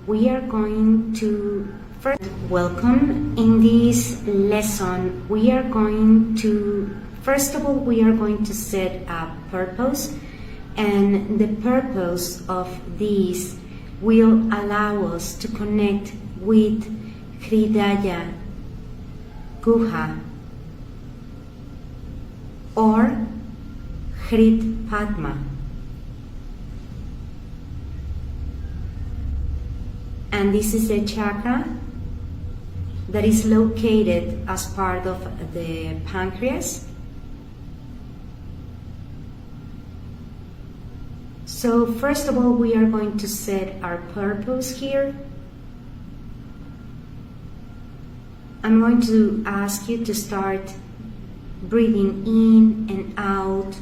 we are going to first welcome. In this lesson, we are going to, first of all, we are going to set a purpose, and the purpose of this will allow us to connect with Hridaya Guha or Hrid Padma. And this is a chakra that is located as part of the pancreas. So first of all, we are going to set our purpose here. I'm going to ask you to start breathing in and out.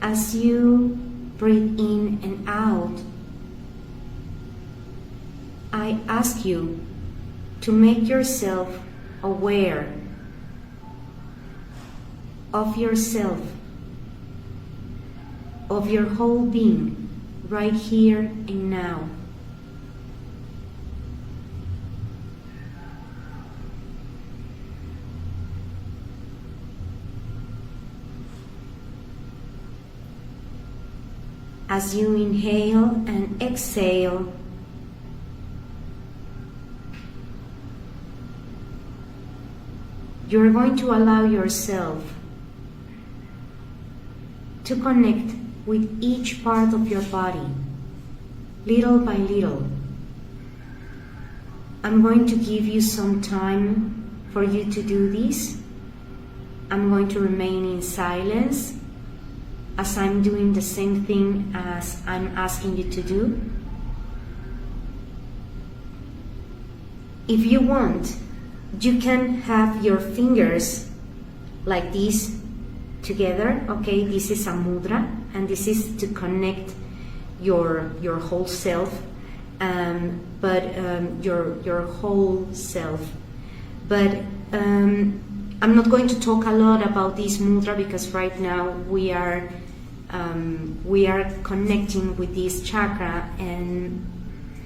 As you breathe in and out, I ask you to make yourself aware of yourself, of your whole being, right here and now. As you inhale and exhale, you're going to allow yourself to connect with each part of your body, little by little. I'm going to give you some time for you to do this. I'm going to remain in silence as I'm doing the same thing as I'm asking you to do. If you want, you can have your fingers like this together, okay? This is a mudra, and this is to connect your whole self, your whole self. But I'm not going to talk a lot about this mudra because right now we are connecting with this chakra, and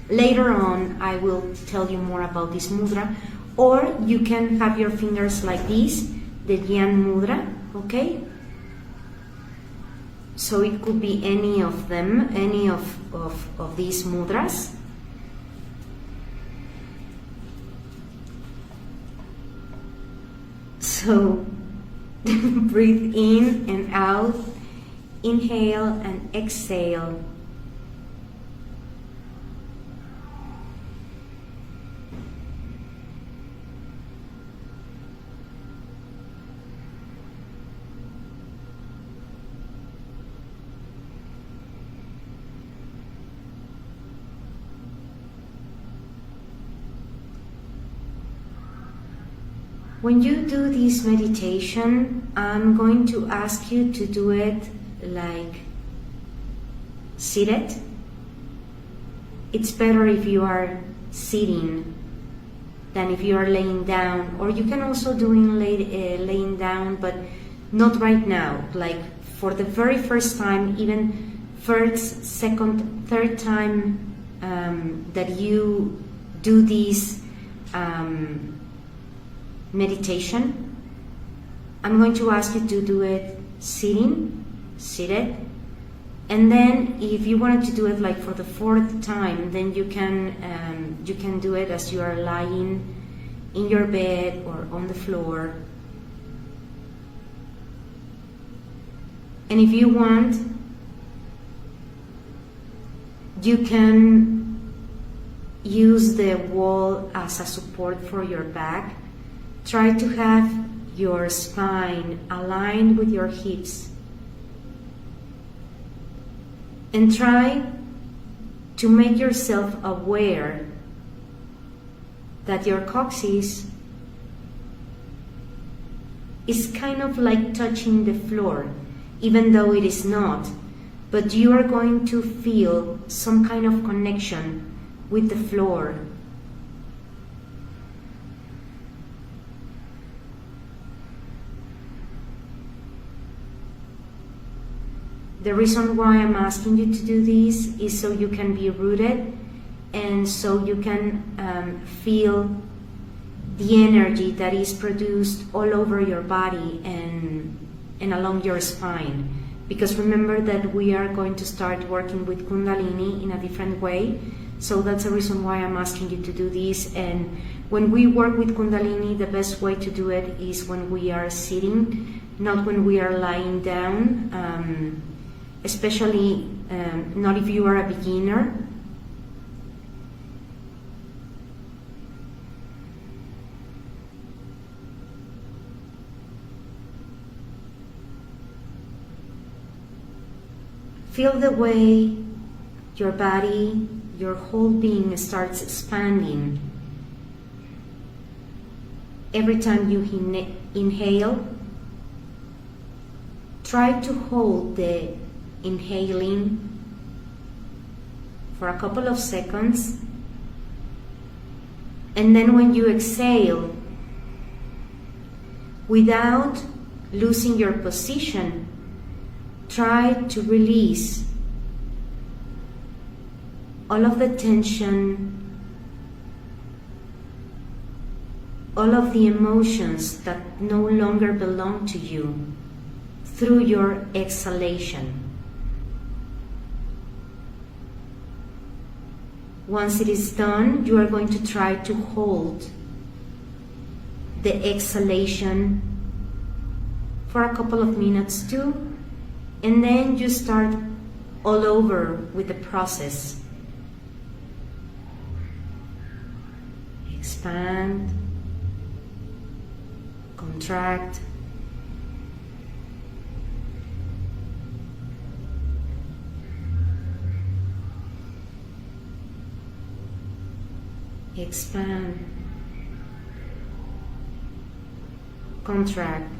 later on I will tell you more about this mudra. Or you can have your fingers like this, the Dhyan mudra, okay? So it could be any of them, any of these mudras. So breathe in and out, inhale and exhale. When you do this meditation, I'm going to ask you to do it like seated. It's better if you are sitting than if you are laying down, or you can also do it laying down, but not right now. Like for the very first time, even first, second, third time that you do this meditation, I'm going to ask you to do it seated, and then if you wanted to do it like for the fourth time, then you can do it as you are lying in your bed or on the floor. And if you want, you can use the wall as a support for your back. Try to have your spine aligned with your hips, and try to make yourself aware that your coccyx is kind of like touching the floor, even though it is not. but you are going to feel some kind of connection with the floor. The reason why I'm asking you to do this is so you can be rooted and so you can feel the energy that is produced all over your body and along your spine. Because remember that we are going to start working with Kundalini in a different way. So that's the reason why I'm asking you to do this. And when we work with Kundalini, the best way to do it is when we are sitting, not when we are lying down. Especially not if you are a beginner. Feel the way your body, your whole being starts expanding. Every time you inhale, try to hold the inhaling for a couple of seconds, and then when you exhale, without losing your position, try to release all of the tension, all of the emotions that no longer belong to you through your exhalation. Once it is done, you are going to try to hold the exhalation for a couple of minutes too, and then you start all over with the process. Expand, contract, expand, contract,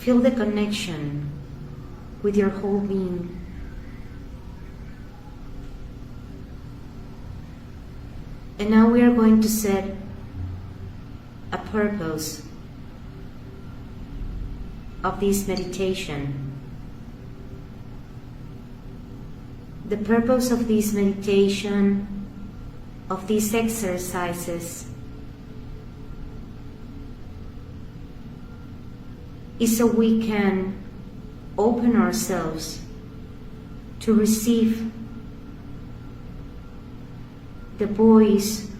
feel the connection with your whole being. And now we are going to set a purpose of this meditation. The purpose of this meditation, of these exercises, is so we can open ourselves to receive the voice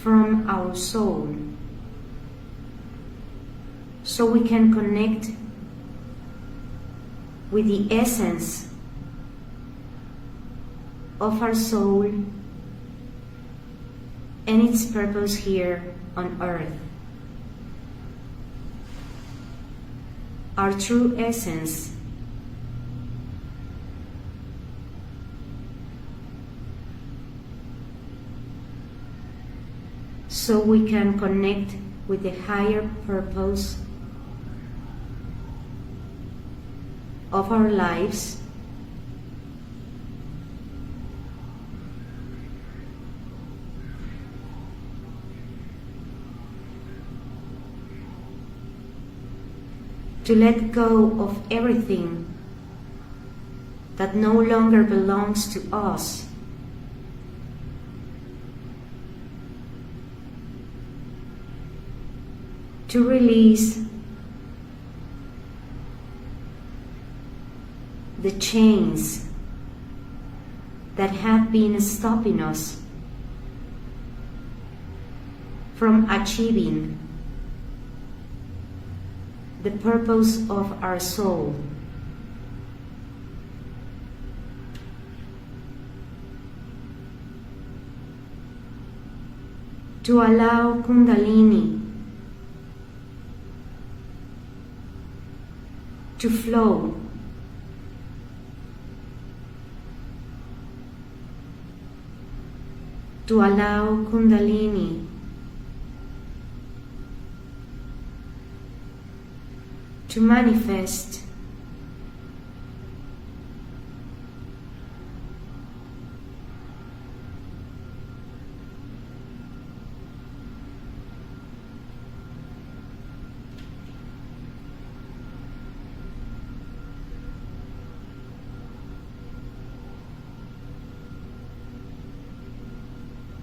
from our soul, so we can connect with the essence of our soul and its purpose here on earth. Our true essence. So we can connect with the higher purpose of our lives, to let go of everything that no longer belongs to us, to release the chains that have been stopping us from achieving the purpose of our soul. To allow Kundalini to flow to allow Kundalini to manifest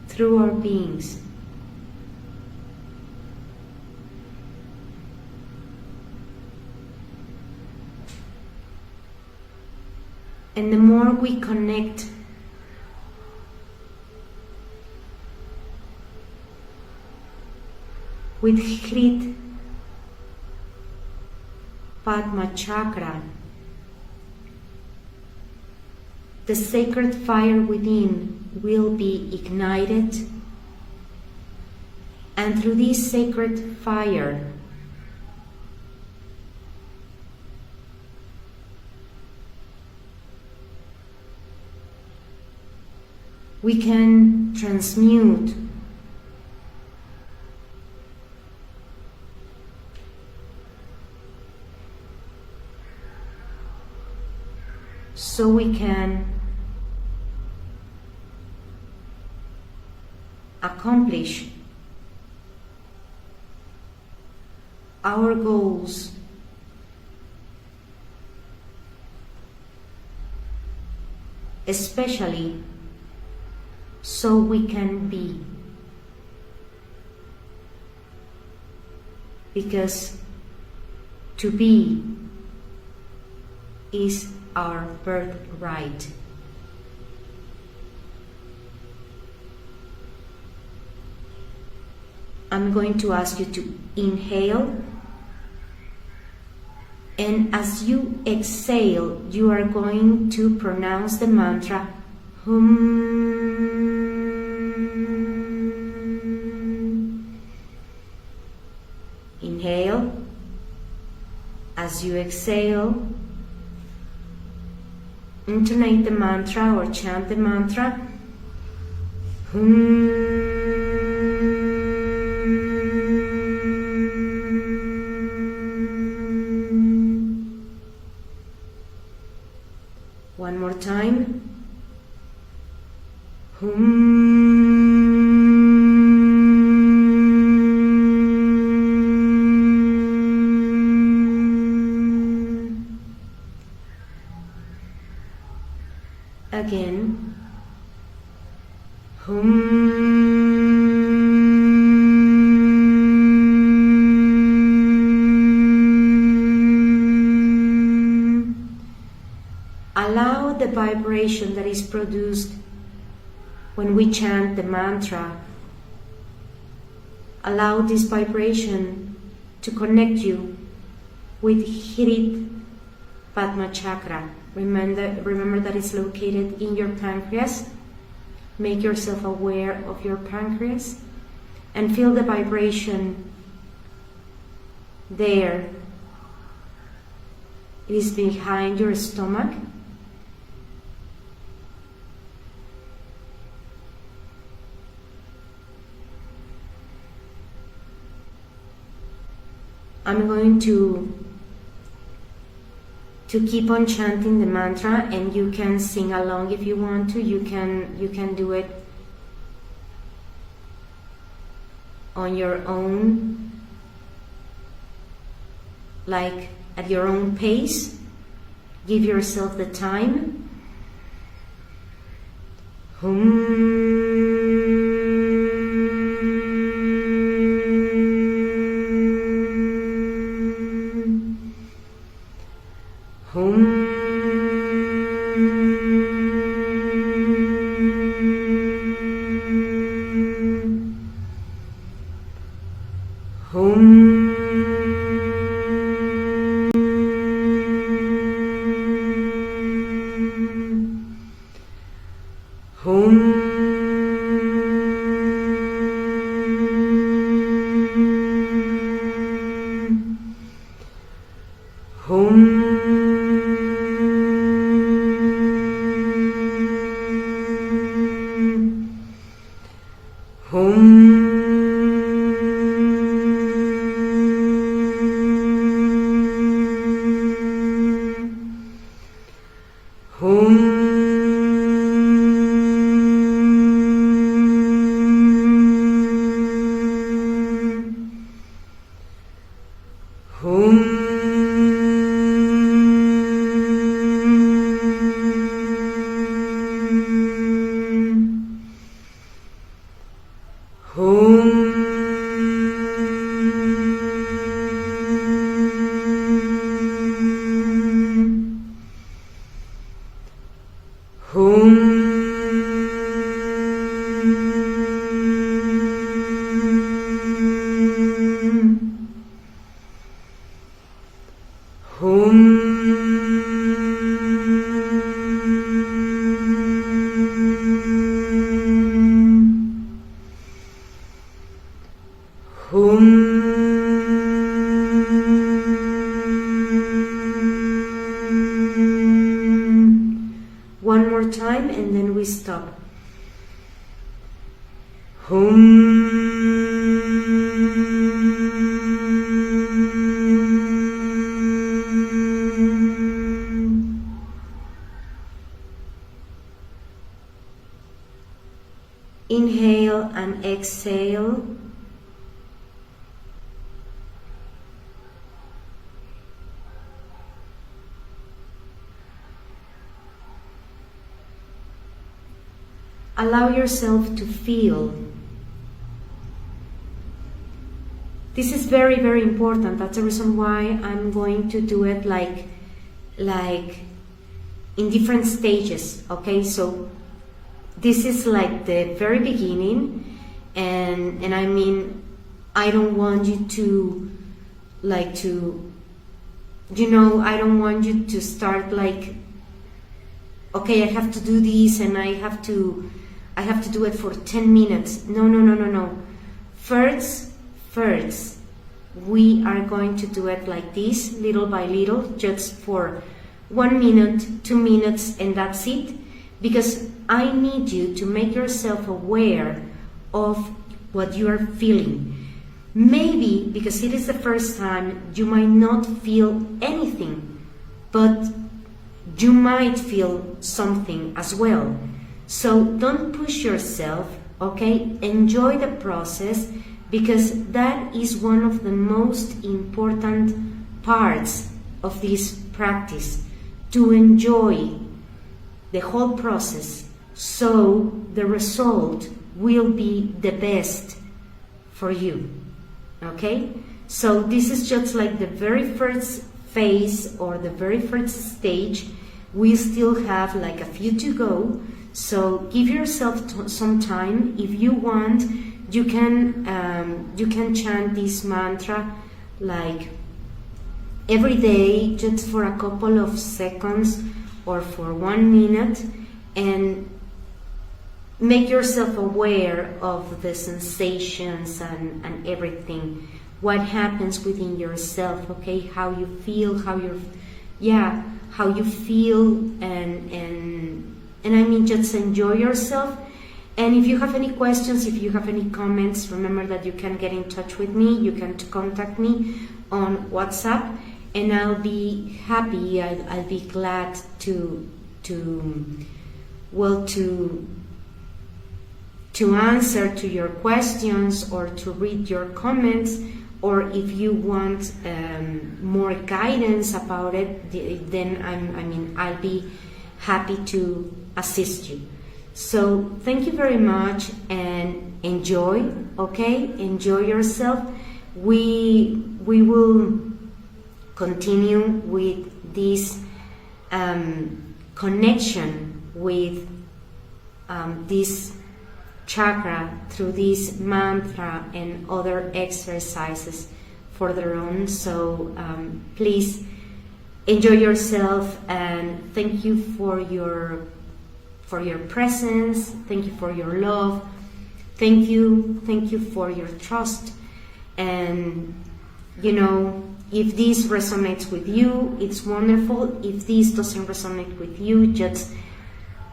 through our beings. And the more we connect with Hrit Padma Chakra, the sacred fire within will be ignited, and through this sacred fire we can transmute so we can accomplish our goals especially so we can be, because to be is our birthright. I'm going to ask you to inhale, and as you exhale, you are going to pronounce the mantra Hum. Inhale. As you exhale, intonate the mantra or chant the mantra Hum. One more time. Again. Allow the vibration that is produced when we chant the mantra, allow this vibration to connect you with Hrit Padma Chakra. Remember that it's located in your pancreas. Make yourself aware of your pancreas and feel the vibration there. It is behind your stomach. I'm going to keep on chanting the mantra, and you can sing along if you want to. You can do it on your own, like at your own pace. Give yourself the time. Hum. One more time and then we stop. Inhale and exhale. Allow yourself to feel. This is very, very important. That's the reason why I'm going to do it like in different stages, okay? So this is like the very beginning, and I mean, I don't want you to I don't want you to start like, okay, I have to do this and I have to do it for 10 minutes. No. First, we are going to do it like this, little by little, just for 1 minute, 2 minutes, and that's it. Because I need you to make yourself aware of what you are feeling. Maybe because it is the first time, you might not feel anything, but you might feel something as well. So don't push yourself, okay? Enjoy the process, because that is one of the most important parts of this practice, to enjoy the whole process, so the result will be the best for you, okay? So this is just like the very first phase or the very first stage. We still have like a few to go, so give yourself some time. If you want, you can chant this mantra like every day, just for a couple of seconds or for 1 minute, and make yourself aware of the sensations and everything, what happens within yourself, okay? How you feel, how you feel, and I mean, just enjoy yourself. And if you have any questions, if you have any comments, remember that you can get in touch with me. You can contact me on WhatsApp, and I'll be happy, I'll be glad to answer to your questions or to read your comments, or if you want more guidance about it, then I'll be happy to assist you. So thank you very much, and enjoy, okay? Enjoy yourself. We will continue with this connection with this chakra through this mantra and other exercises for their own. So please enjoy yourself, and thank you for your presence. Thank you for your love. Thank you for your trust. And if this resonates with you, it's wonderful. If this doesn't resonate with you, just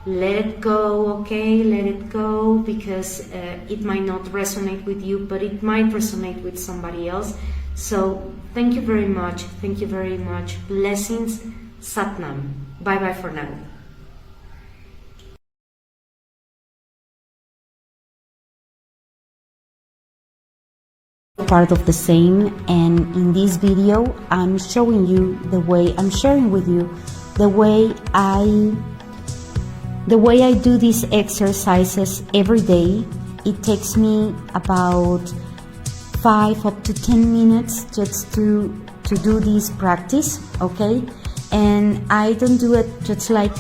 let it go, okay? Let it go, because it might not resonate with you, but it might resonate with somebody else. So thank you very much. Thank you very much. Blessings. Satnam. Bye bye for now. Part of the same, and in this video I'm showing you the way, I'm sharing with you the way I do these exercises every day. It takes me about 5 up to 10 minutes just to do this practice, okay? And I don't do it just like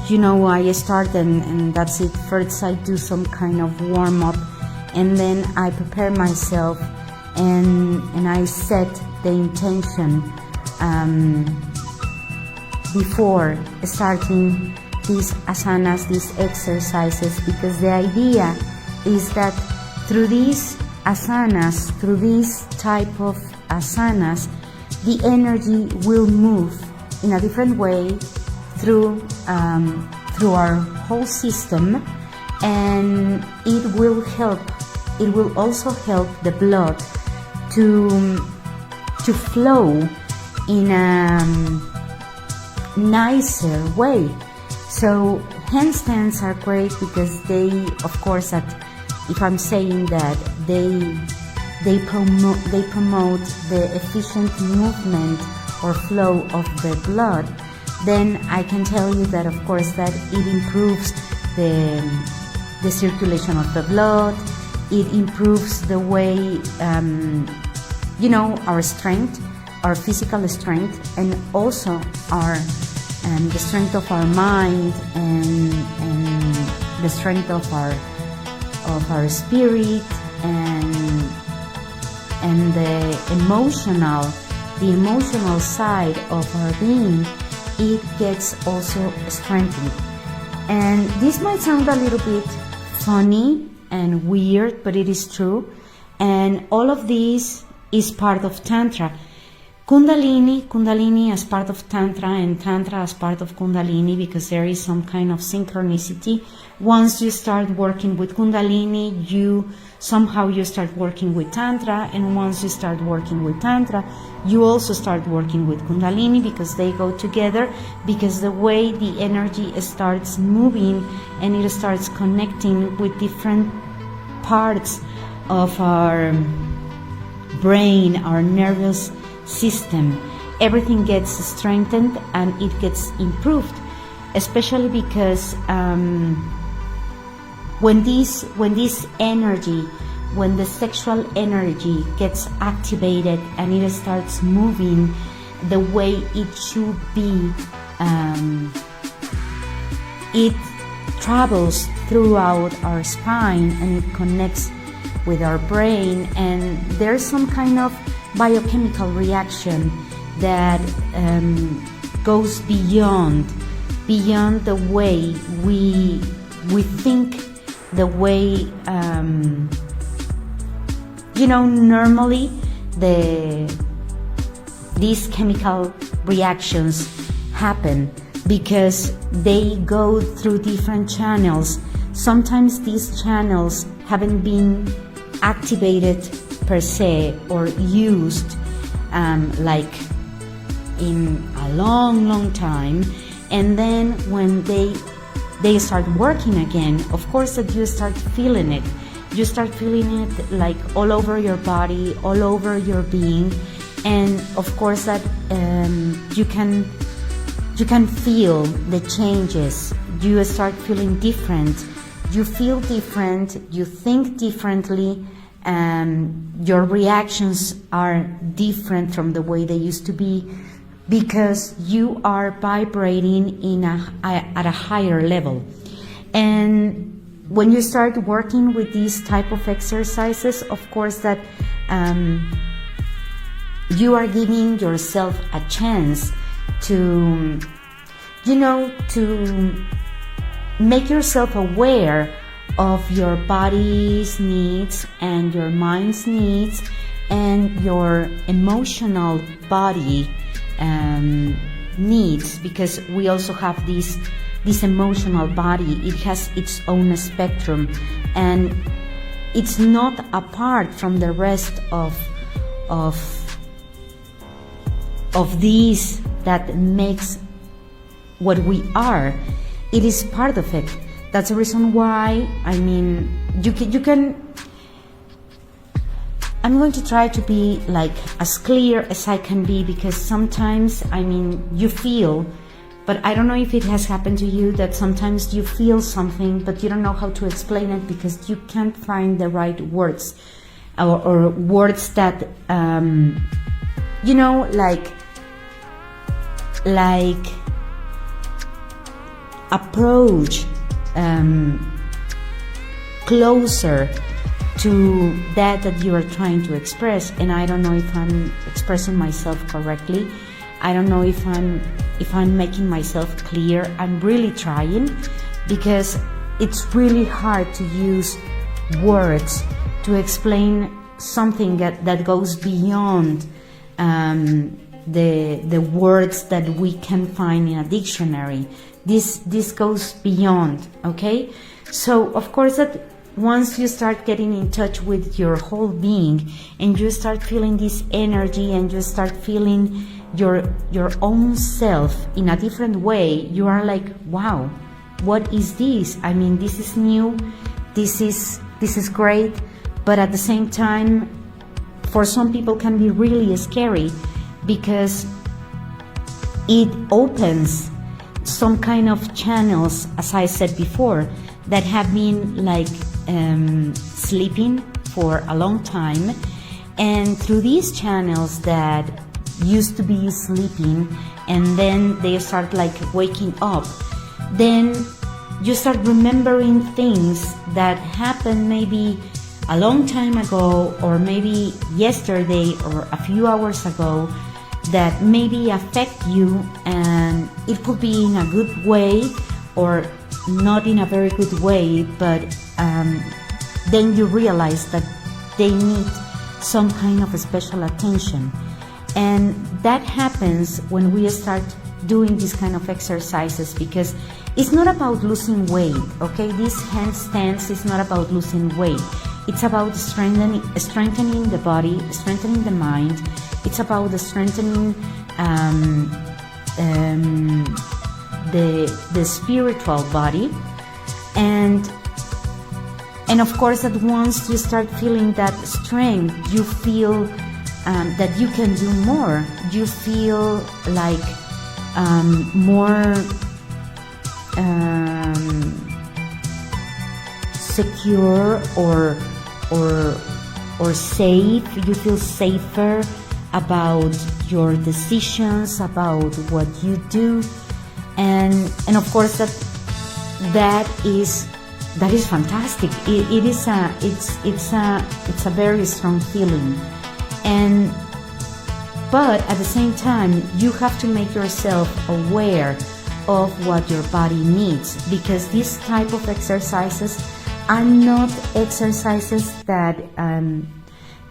you know, I start and that's it. First I do some kind of warm-up, and then I prepare myself and I set the intention before starting these asanas, these exercises, because the idea is that through these asanas, through this type of asanas, the energy will move in a different way through our whole system, and it will also help the blood to flow in a nicer way. So handstands are great because they, of course, if I'm saying that they promote the efficient movement or flow of the blood, then I can tell you that, of course, that it improves the circulation of the blood. It improves the way, you know, our strength, our physical strength, and also the strength of our mind and the strength of our spirit and the emotional side of our being. It gets also strengthened. And this might sound a little bit funny and weird, but it is true. And all of this is part of Tantra. Kundalini as part of Tantra, and Tantra as part of Kundalini, because there is some kind of synchronicity. Once you start working with Kundalini, you start working with Tantra, and once you start working with Tantra, you also start working with Kundalini, because they go together, because the way the energy starts moving and it starts connecting with different parts of our brain, our nervous system, everything gets strengthened and it gets improved, especially because when this energy, when the sexual energy gets activated and it starts moving the way it should be, it travels throughout our spine and it connects with our brain, and there's some kind of biochemical reaction that goes beyond the way we think, the way you know, normally these chemical reactions happen because they go through different channels. Sometimes these channels haven't been activated per se or used like in a long time, and then when they start working again, of course that you start feeling it. You start feeling it like all over your body, all over your being, and of course that you can feel the changes. You start feeling different. You feel different. You think differently. Your reactions are different from the way they used to be, because you are vibrating at a higher level. And when you start working with these type of exercises, of course that you are giving yourself a chance to, you know, to make yourself aware of your body's needs and your mind's needs and your emotional body needs, because we also have this emotional body. It has its own spectrum, and it's not apart from the rest of these that makes what we are. It is part of it. That's the reason why, I mean, you can I'm going to try to be like as clear as I can be, because sometimes, I mean, you feel, but I don't know if it has happened to you, that sometimes you feel something but you don't know how to explain it because you can't find the right words, or words that you know, like approach closer to that you are trying to express. And I don't know if I'm expressing myself correctly. I don't know if I'm making myself clear. I'm really trying, because it's really hard to use words to explain something that goes beyond the words that we can find in a dictionary. This goes beyond, okay? So of course that once you start getting in touch with your whole being, and you start feeling this energy, and you start feeling your own self in a different way, you are like, wow, what is this? I mean, this is new, this is great, but at the same time, for some people can be really scary, because it opens some kind of channels, as I said before, that have been like sleeping for a long time, and through these channels that used to be sleeping, and then they start like waking up, then you start remembering things that happened maybe a long time ago, or maybe yesterday, or a few hours ago, that maybe affect you, and it could be in a good way or not in a very good way, but then you realize that they need some kind of special attention. And that happens when we start doing this kind of exercises, because it's not about losing weight, okay? This handstands is not about losing weight. It's about strengthening the body, strengthening the mind. It's about strengthening the spiritual body, and of course that once you start feeling that strength, you feel that you can do more. You feel like more secure or safe. You feel safer about your decisions, about what you do, and of course that is fantastic. It's a very strong feeling, but at the same time you have to make yourself aware of what your body needs, because these type of exercises are not exercises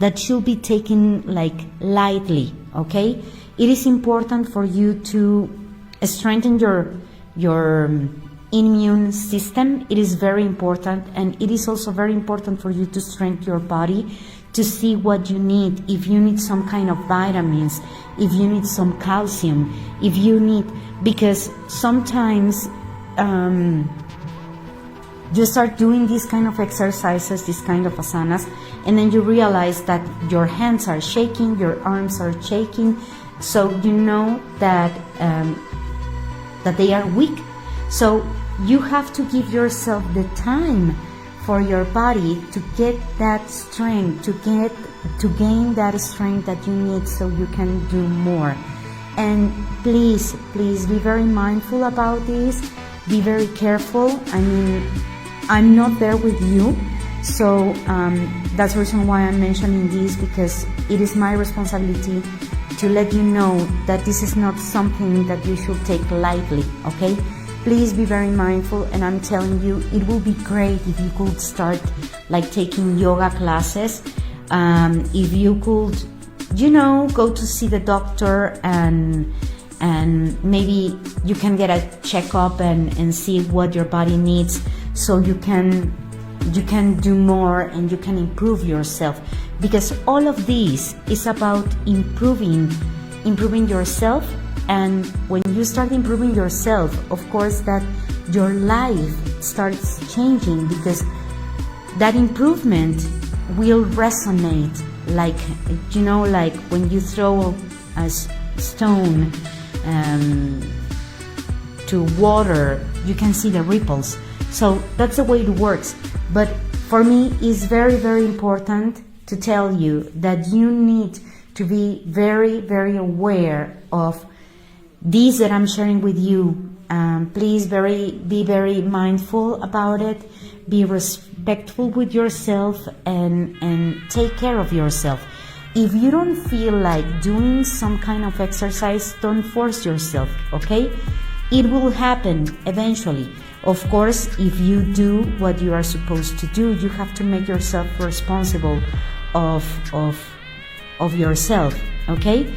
that should be taken like lightly, okay? It is important for you to strengthen your immune system. It is very important, and it is also very important for you to strengthen your body, to see what you need. If you need some kind of vitamins, if you need some calcium, if you need, because sometimes you start doing these kind of exercises, these kind of asanas, and then you realize that your hands are shaking, your arms are shaking, so you know that they are weak. So you have to give yourself the time for your body to get that strength, to gain that strength that you need, so you can do more. And please be very mindful about this. Be very careful. I mean, I'm not there with you, so that's the reason why I'm mentioning this, because it is my responsibility to let you know that this is not something that you should take lightly, okay? Please be very mindful, and I'm telling you, it will be great if you could start like taking yoga classes, if you could go to see the doctor, and maybe you can get a checkup and see what your body needs, so you can do more and you can improve yourself, because all of this is about improving yourself. And when you start improving yourself, of course that your life starts changing, because that improvement will resonate like when you throw a stone to water, you can see the ripples. So that's the way it works. But for me, it's very, very important to tell you that you need to be very, very aware of this that I'm sharing with you. Please be very mindful about it. Be respectful with yourself and take care of yourself. If you don't feel like doing some kind of exercise, don't force yourself, okay? It will happen eventually. Of course, if you do what you are supposed to do, you have to make yourself responsible of yourself, okay?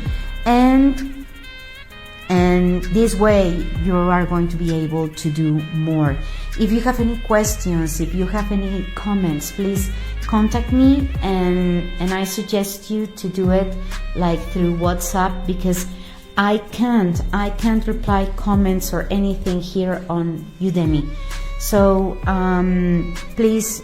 And this way you are going to be able to do more. If you have any questions, if you have any comments, please contact me, and I suggest you to do it like through WhatsApp, because I can't reply comments or anything here on Udemy. So please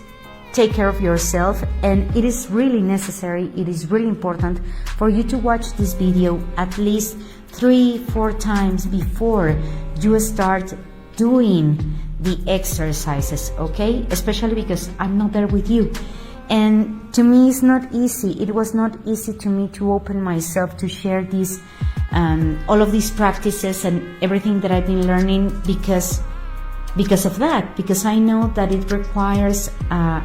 take care of yourself, and it is really necessary, it is really important for you to watch this video at least 3-4 times before you start doing the exercises, okay? Especially because I'm not there with you. And to me, it's not easy. It was not easy to me to open myself to share these, all of these practices and everything that I've been learning, because of that. Because I know that it requires a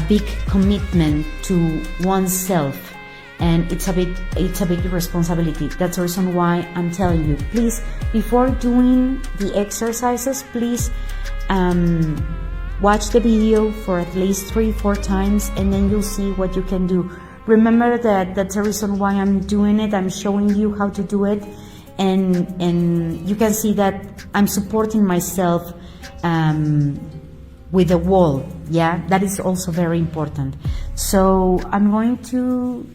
big commitment to oneself, and it's a big responsibility. That's the reason why I'm telling you, please, before doing the exercises, please watch the video for at least 3-4 times, and then you'll see what you can do. Remember that that's the reason why I'm doing it. I'm showing you how to do it, and you can see that I'm supporting myself with the wall. Yeah, that is also very important. So I'm going to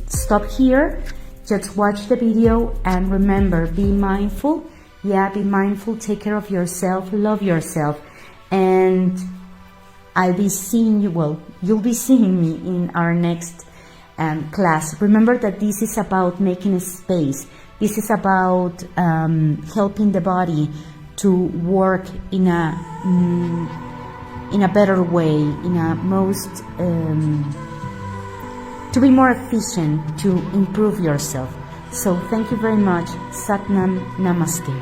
stop here. Just watch the video, and remember, be mindful. Yeah, be mindful, take care of yourself, love yourself. And I'll be seeing you, well, you'll be seeing me in our next class. Remember that this is about making a space. This is about helping the body to work in a better way, in a most, to be more efficient, to improve yourself. So thank you very much. Satnam Namaste.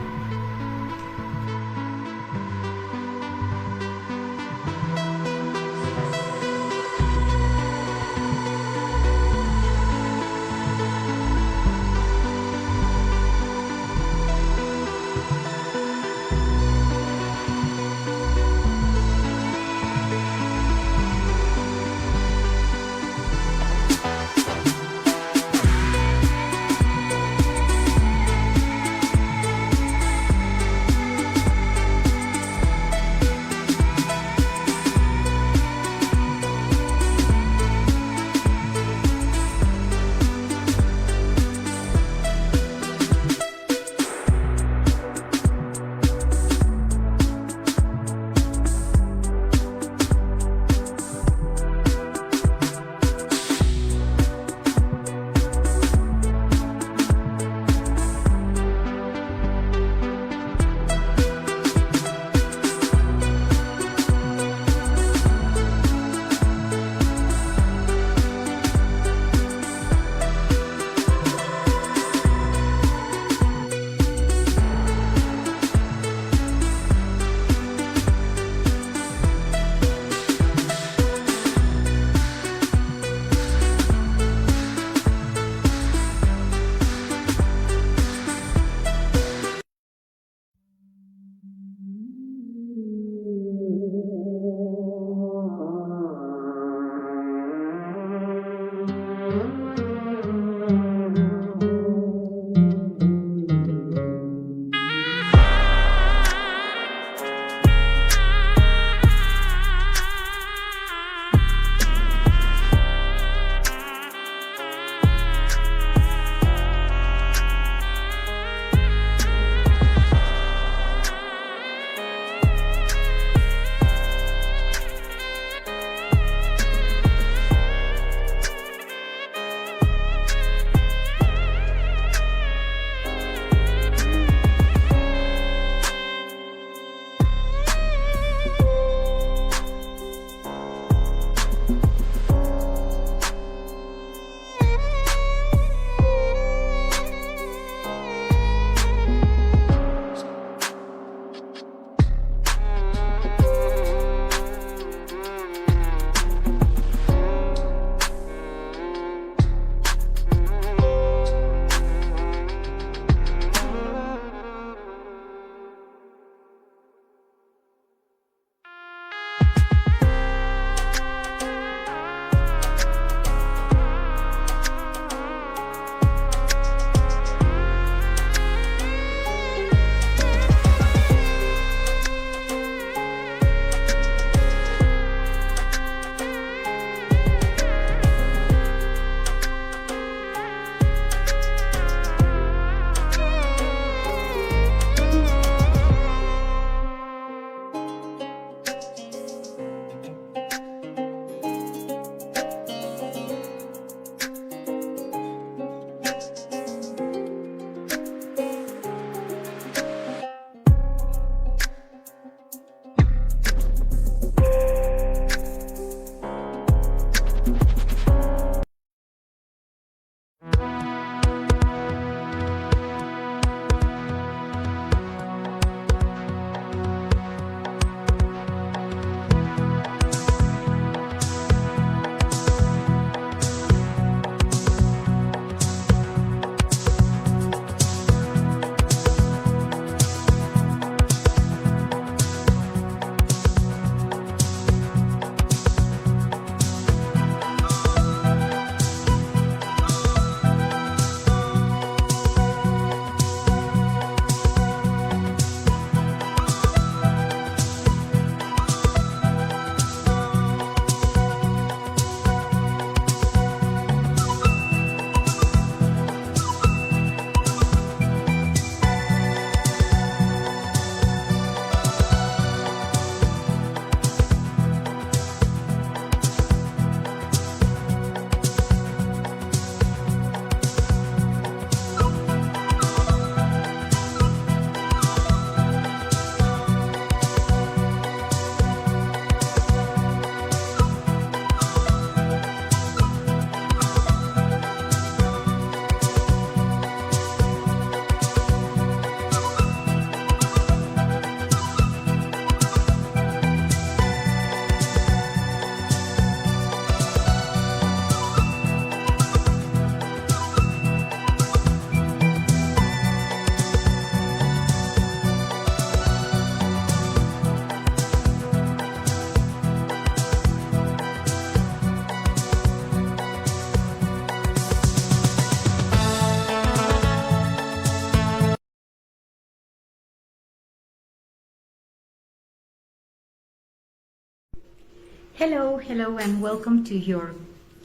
Hello, and welcome to your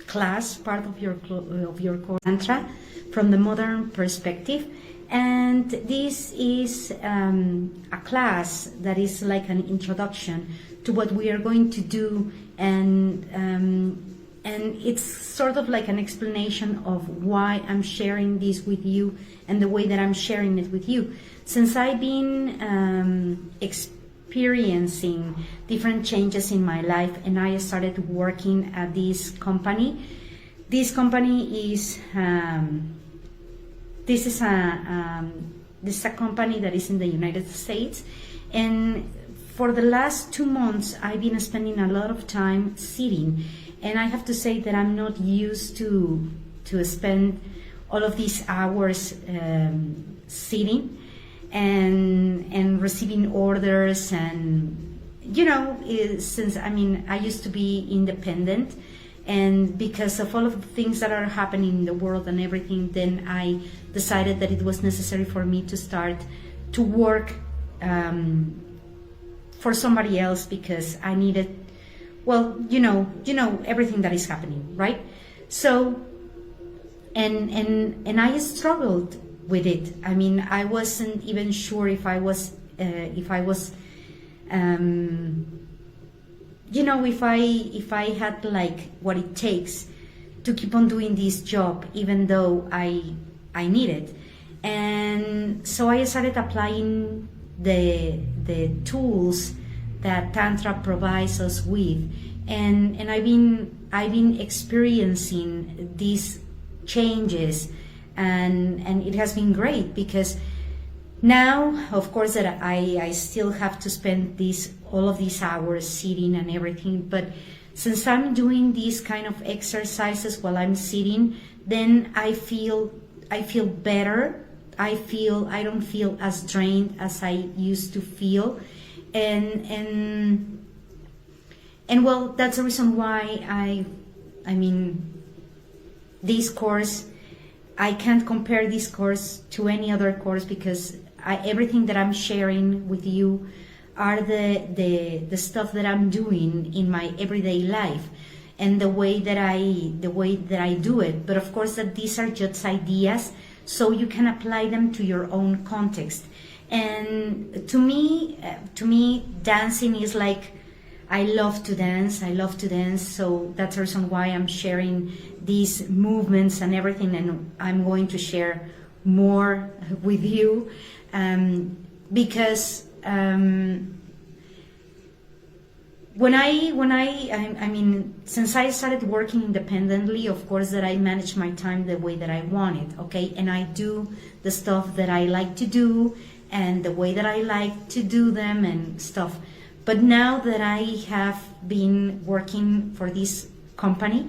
class, part of your course, tantra, from the modern perspective. And this is a class that is like an introduction to what we are going to do, and it's sort of like an explanation of why I'm sharing this with you and the way that I'm sharing it with you. Since I've been experiencing different changes in my life, and I started working at this company. This company is this is a company that is in the United States, and for the last 2 months I've been spending a lot of time sitting, and I have to say that I'm not used to spend all of these hours sitting and receiving orders, and since I used to be independent, and because of all of the things that are happening in the world and everything, then I decided that it was necessary for me to start to work for somebody else, because I needed, everything that is happening, right? So and I struggled with it. I wasn't even sure if I was if I had like what it takes to keep on doing this job, even though I need it. And so I started applying the tools that Tantra provides us with, and I've been experiencing these changes, and it has been great, because now, of course, that I still have to spend all of these hours sitting and everything, but since I'm doing these kind of exercises while I'm sitting, then I feel better. I don't feel as drained as I used to feel, and well, that's the reason why this course, I can't compare this course to any other course, because everything that I'm sharing with you are the stuff that I'm doing in my everyday life, and the way that I do it. But of course, that these are just ideas, so you can apply them to your own context. And to me, dancing is like, I love to dance, so that's the reason why I'm sharing these movements and everything, and I'm going to share more with you, because since I started working independently, of course that I manage my time the way that I want it, okay? And I do the stuff that I like to do, and the way that I like to do them and stuff. But now that I have been working for this company,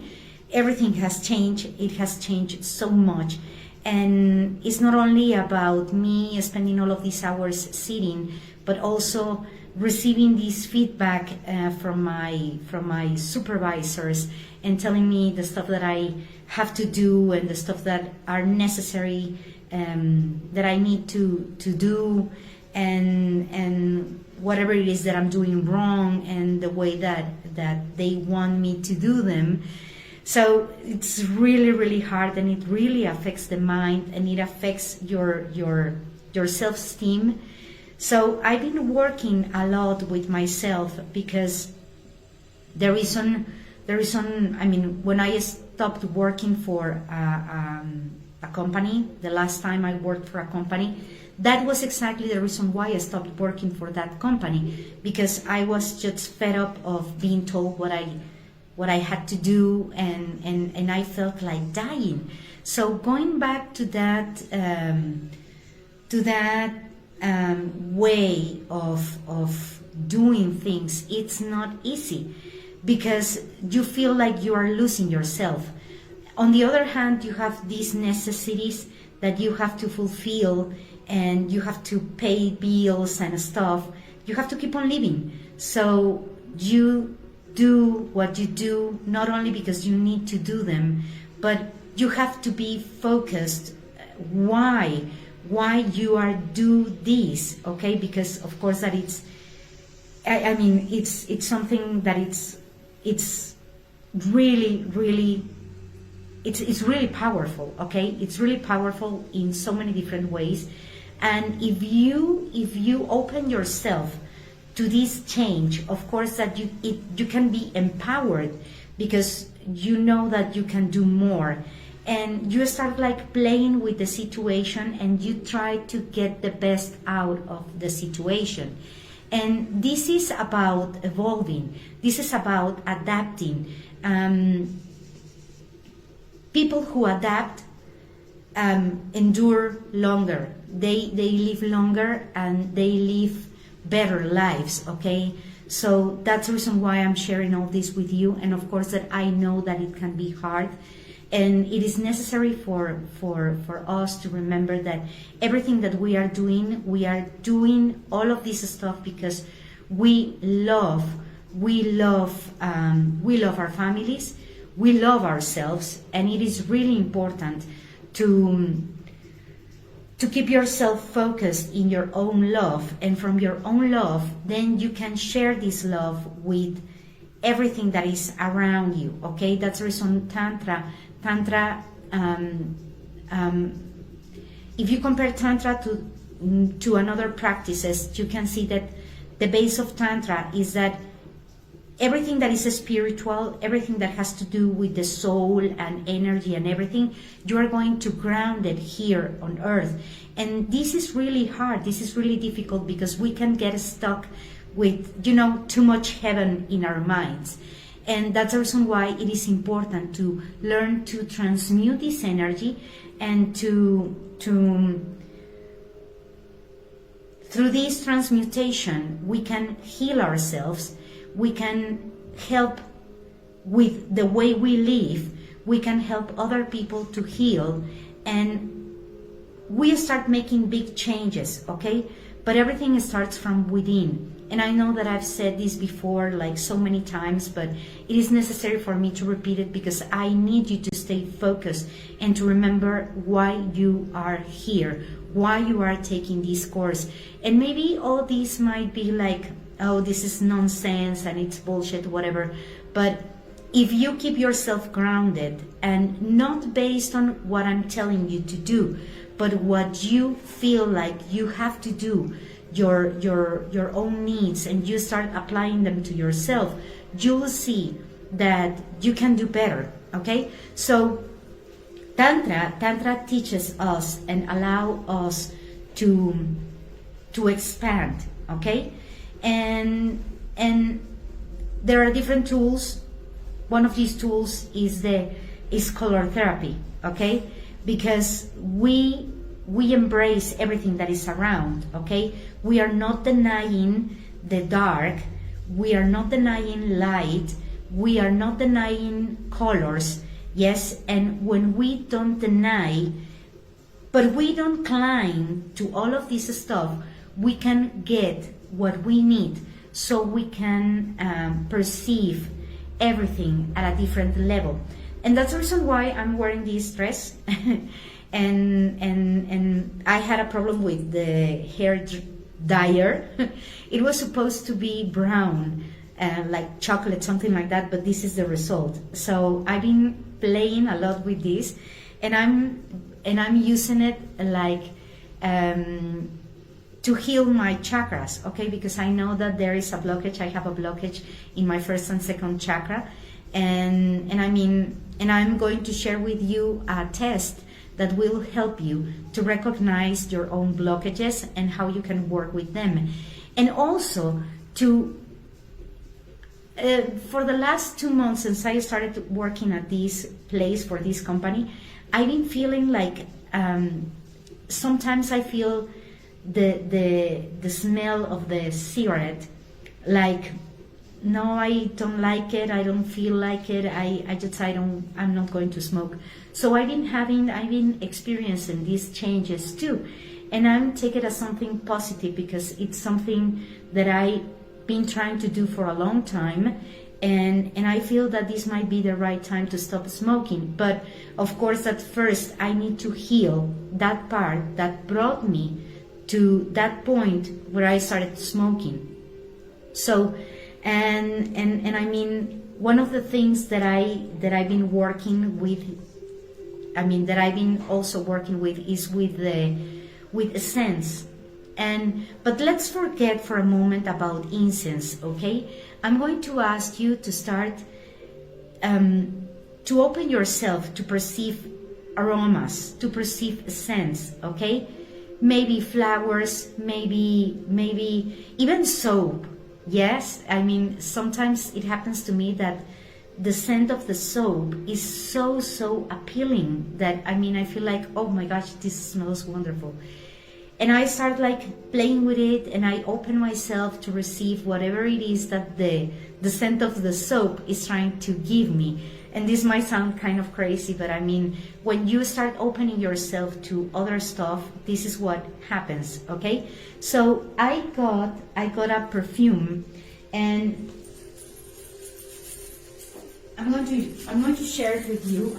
everything has changed. It has changed so much. And it's not only about me spending all of these hours sitting, but also receiving this feedback from my supervisors, and telling me the stuff that I have to do, and the stuff that are necessary, that I need to do, and whatever it is that I'm doing wrong, and the way that they want me to do them. So it's really, really hard, and it really affects the mind, and it affects your self-esteem. So I've been working a lot with myself, because the reason when I stopped working for a company, the last time I worked for a company, that was exactly the reason why I stopped working for that company, because I was just fed up of being told what I had to do, and I felt like dying. So going back to that way of doing things, it's not easy, because you feel like you are losing yourself. On the other hand, you have these necessities that you have to fulfill, and you have to pay bills and stuff. You have to keep on living. So you do what you do, not only because you need to do them, but you have to be focused why you are do this, okay? Because of course that it's something that it's really, really, it's really powerful, okay? It's really powerful in so many different ways. And if you open yourself to this change, of course that you can be empowered, because you know that you can do more, and you start like playing with the situation, and you try to get the best out of the situation. And this is about evolving. This is about adapting. People who adapt endure longer. They live longer, and they live better lives, okay? So that's the reason why I'm sharing all this with you. And of course that I know that it can be hard, and it is necessary for us to remember that everything that we are doing all of this stuff because we love our families, we love ourselves, and it is really important to keep yourself focused in your own love, and from your own love, then you can share this love with everything that is around you, okay? That's the reason Tantra, if you compare Tantra to another practices, you can see that the base of Tantra is that everything that is spiritual, everything that has to do with the soul and energy and everything, you are going to ground it here on earth. And this is really hard. This is really difficult because we can get stuck with, too much heaven in our minds. And that's the reason why it is important to learn to transmute this energy, and through this transmutation, we can heal ourselves. We can help with the way we live. We can help other people to heal, and we start making big changes, okay? But everything starts from within. And I know that I've said this before like so many times, but it is necessary for me to repeat it because I need you to stay focused and to remember why you are here, why you are taking this course. And maybe all these might be like, oh, this is nonsense and it's bullshit, whatever. But if you keep yourself grounded and not based on what I'm telling you to do, but what you feel like you have to do, your own needs, and you start applying them to yourself, you'll see that you can do better, okay? So Tantra teaches us and allow us to expand, okay? And there are different tools. One of these tools is color therapy, okay? Because we embrace everything that is around, okay? We are not denying the dark. We are not denying light. We are not denying colors, yes? And when we don't deny, but we don't climb to all of this stuff, we can get what we need, so we can perceive everything at a different level. And that's the reason why I'm wearing this dress. and I had a problem with the hair dyer. It was supposed to be brown, like chocolate, something like that, but this is the result. So I've been playing a lot with this, and I'm using it like to heal my chakras, okay? Because I know that there is a blockage. I have a blockage in my first and second chakra, and I'm going to share with you a test that will help you to recognize your own blockages and how you can work with them. And also to for the last 2 months since I started working at this place for this company, I've been feeling like sometimes I feel the smell of the cigarette, like, no, I don't like it, I don't feel like it, I'm not going to smoke. So I've been experiencing these changes too, and I'm taking it as something positive because it's something that I've been trying to do for a long time, and I feel that this might be the right time to stop smoking. But of course, at first I need to heal that part that brought me to that point where I started smoking. So and one of the things that I've been working with, that I've been also working with, is with essence. But let's forget for a moment about incense, okay? I'm going to ask you to start to open yourself to perceive aromas, to perceive scents, okay? Maybe flowers, maybe even soap. Yes, sometimes it happens to me that the scent of the soap is so appealing that I feel like, oh my gosh, this smells wonderful. And I start like playing with it, and I open myself to receive whatever it is that the scent of the soap is trying to give me. And this might sound kind of crazy, but when you start opening yourself to other stuff, this is what happens, okay? So I got a perfume, and I'm going to share it with you.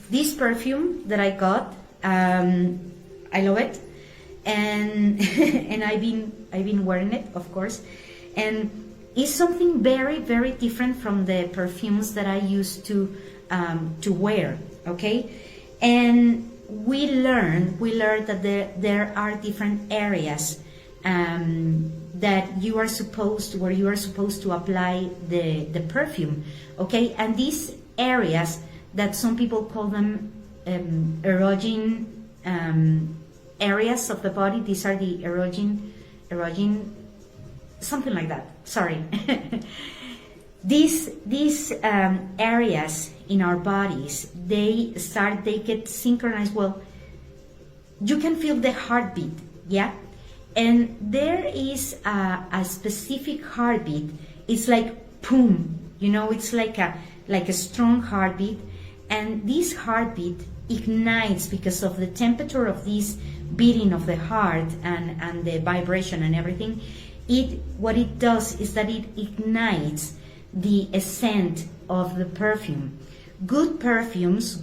This perfume that I got, I love it, and and I've been wearing it, of course, and it's something very, very different from the perfumes that I used to wear, okay? And we learned that there are different areas that you are supposed to apply the perfume, okay? And these areas that some people call them erogenous areas of the body, these are the erogenous, something like that. Sorry. These areas in our bodies, they get synchronized. Well, you can feel the heartbeat, yeah? And there is a specific heartbeat. It's like boom, it's like a strong heartbeat. And this heartbeat ignites because of the temperature of this beating of the heart and the vibration and everything. What it does is that it ignites the scent of the perfume. Good perfumes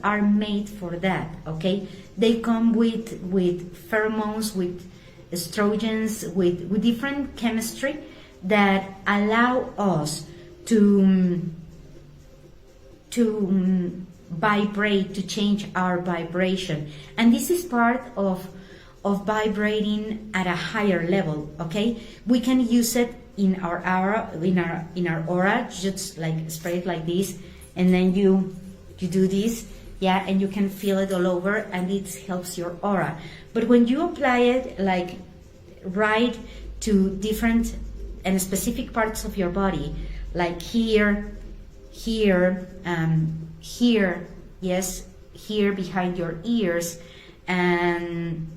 are made for that, okay? They come with pheromones, with estrogens, with different chemistry that allow us to vibrate, to change our vibration. And this is part of vibrating at a higher level, okay? We can use it in our aura, in our aura, just like spray it like this, and then you do this, yeah, and you can feel it all over, and it helps your aura. But when you apply it like right to different and specific parts of your body, like here, yes, here behind your ears, and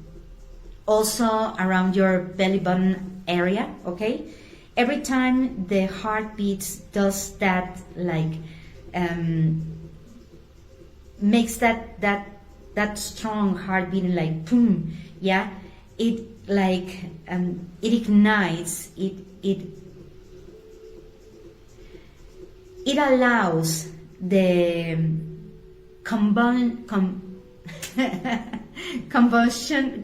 also around your belly button area, okay? Every time the heart beats, does that, like makes that strong heart beating, like boom, yeah? It like it ignites, it allows the combustion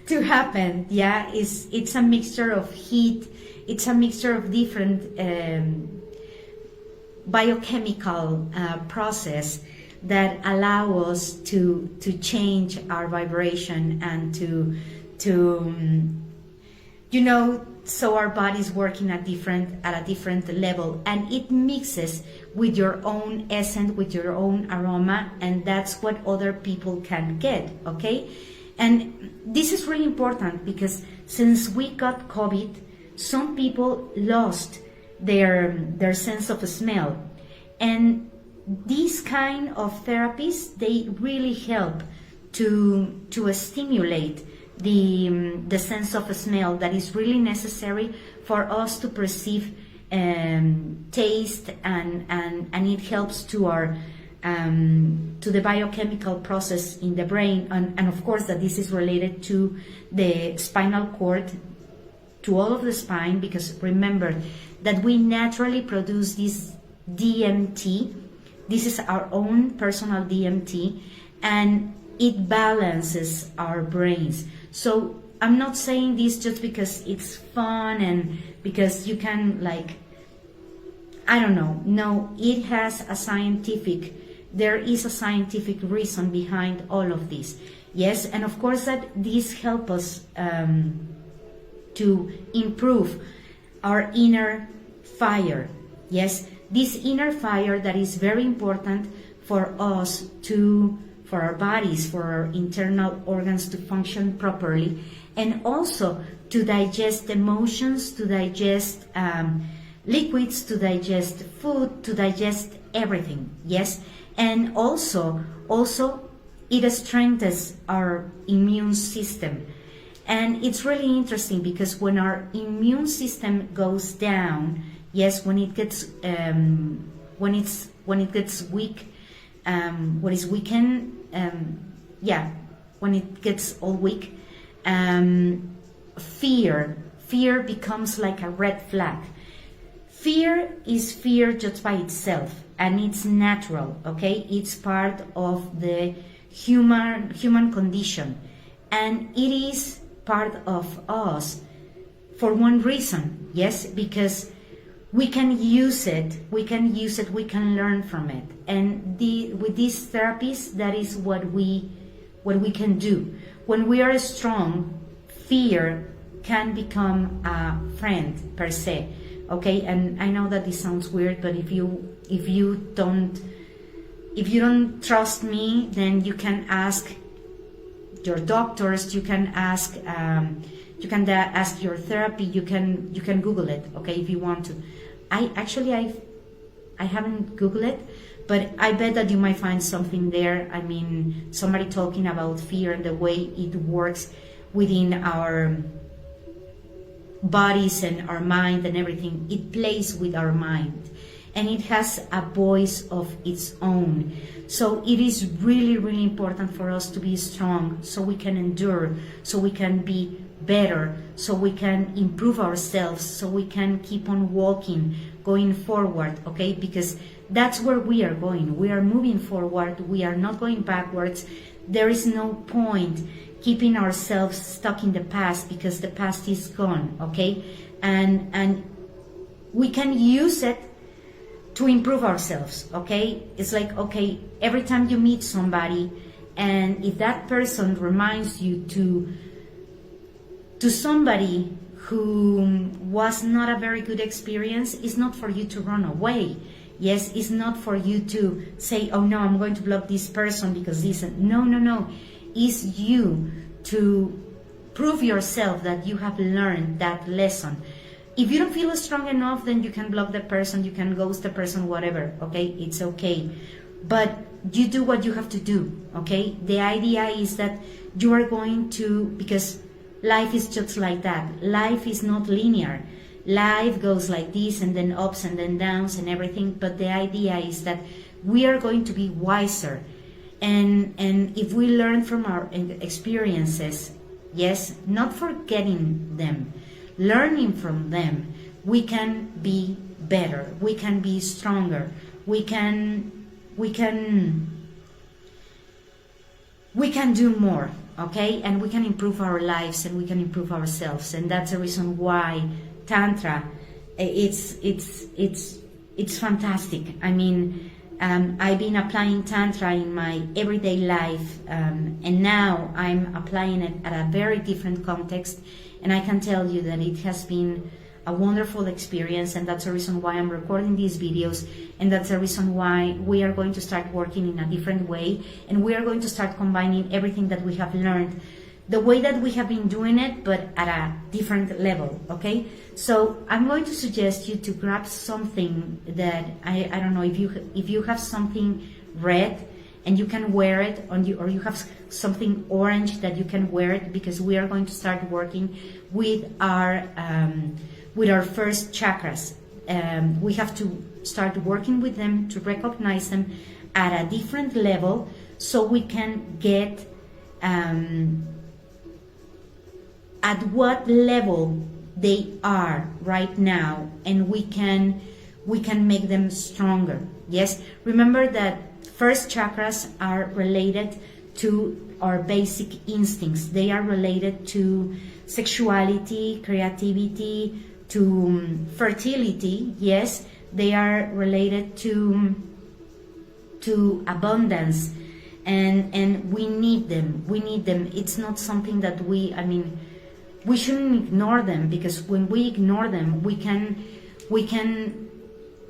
to happen, yeah? It's a mixture of heat, it's a mixture of different biochemical process that allow us to change our vibration and to so our body's working at a different level, and it mixes with your own essence, with your own aroma, and that's what other people can get, okay? And this is really important because since we got COVID, some people lost their sense of smell, and these kind of therapies, they really help to stimulate the sense of smell that is really necessary for us to perceive taste, and it helps to our to the biochemical process in the brain, and of course that this is related to the spinal cord, to all of the spine, because remember that we naturally produce this DMT. This is our own personal DMT, and it balances our brains. So I'm not saying this just because it's fun and because you can, like, I don't know. No, it has a there is a scientific reason behind all of this. Yes, and of course that this helps us to improve our inner fire. Yes, this inner fire that is very important for us for our bodies, for our internal organs to function properly, and also to digest emotions, to digest liquids, to digest food, to digest everything. Yes, and also it strengthens our immune system. And it's really interesting because when our immune system goes down, yes, when it gets weak, what is weakened, when it gets all weak, fear becomes like a red flag. Fear is fear just by itself, and it's natural, okay? It's part of the human condition, and it is part of us for one reason, yes, because we can use it, we can learn from it. And with these therapies, that is what we can do. When we are strong, fear can become a friend per se. Okay, and I know that this sounds weird, but if you don't trust me, then you can ask your doctors, you can ask your therapy, you can Google it, okay, if you want to. I haven't Googled it, but I bet that you might find something there. I mean, somebody talking about fear and the way it works within our bodies and our mind and everything. It plays with our mind, and it has a voice of its own. So it is really, really important for us to be strong, so we can endure, so we can be better, so we can improve ourselves, so we can keep on walking, going forward, okay? Because that's where we are going. We are moving forward. We are not going backwards. There is no point keeping ourselves stuck in the past, because the past is gone, okay? And we can use it to improve ourselves, okay? It's like, okay, every time you meet somebody, and if that person reminds you to somebody who was not a very good experience, it's not for you to run away. Yes, it's not for you to say, oh no, I'm going to block this person because this. No. It's you to prove yourself that you have learned that lesson. If you don't feel strong enough, then you can block the person, you can ghost the person, whatever, okay? It's okay. But you do what you have to do, okay? The idea is that you are going to, because life is just like that. Life is not linear. Life goes like this, and then ups and then downs and everything. But the idea is that we are going to be wiser. And if we learn from our experiences, yes, not forgetting them, learning from them, we can be better. We can be stronger. We can do more. Okay, and we can improve our lives, and we can improve ourselves, and that's the reason why tantra, it's fantastic. I mean, I've been applying tantra in my everyday life, and now I'm applying it at a very different context, and I can tell you that it has been a wonderful experience, and that's the reason why I'm recording these videos, and that's the reason why we are going to start working in a different way, and we are going to start combining everything that we have learned, the way that we have been doing it, but at a different level, okay? So I'm going to suggest you to grab something that, I don't know, if you have something red, and you can wear it on you, or you have something orange that you can wear it, because we are going to start working with our first chakras. We have to start working with them to recognize them at a different level, so we can get at what level they are right now, and we can make them stronger. Yes, remember that first chakras are related to our basic instincts. They are related to sexuality, creativity, to fertility. Yes, they are related to abundance, and we need them. It's not something that we shouldn't ignore them, because when we ignore them, we can